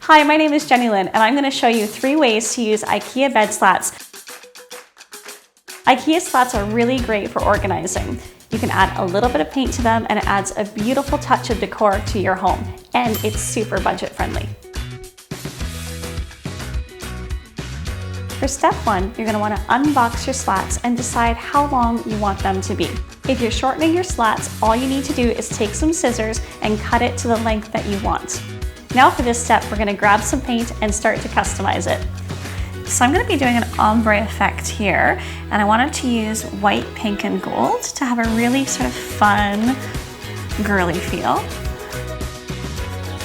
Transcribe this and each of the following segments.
Hi, my name is Jennylyn, and I'm going to show you 3 ways to use Ikea bed slats. Ikea slats are really great for organizing. You can add a little bit of paint to them and it adds a beautiful touch of decor to your home, and it's super budget friendly. For step 1, you're going to want to unbox your slats and decide how long you want them to be. If you're shortening your slats, all you need to do is take some scissors and cut it to the length that you want. Now for this step, we're going to grab some paint and start to customize it. So I'm going to be doing an ombre effect here, and I wanted to use white, pink, and gold to have a really sort of fun, girly feel.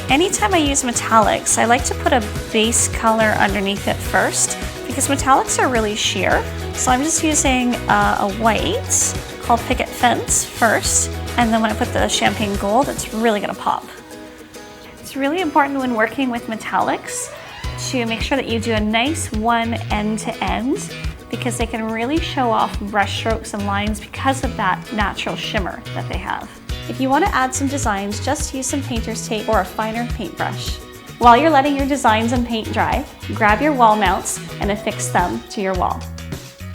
Anytime I use metallics, I like to put a base color underneath it first because metallics are really sheer. So I'm just using a white called Picket Fence first, and then when I put the champagne gold, it's really going to pop. It's really important when working with metallics to make sure that you do a nice one end to end because they can really show off brush strokes and lines because of that natural shimmer that they have. If you want to add some designs, just use some painter's tape or a finer paintbrush. While you're letting your designs and paint dry, grab your wall mounts and affix them to your wall.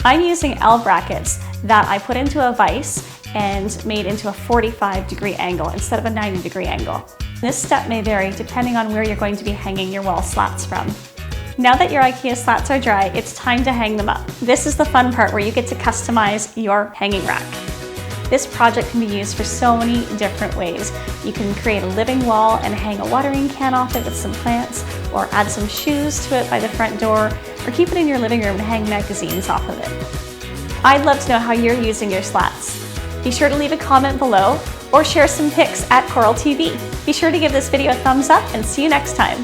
I'm using L brackets that I put into a vise and made into a 45-degree angle instead of a 90-degree angle. This step may vary depending on where you're going to be hanging your wall slats from. Now that your Ikea slats are dry, it's time to hang them up. This is the fun part where you get to customize your hanging rack. This project can be used for so many different ways. You can create a living wall and hang a watering can off it with some plants, or add some shoes to it by the front door, or keep it in your living room and hang magazines off of it. I'd love to know how you're using your slats. Be sure to leave a comment below or share some pics at Coral TV. Be sure to give this video a thumbs up and see you next time.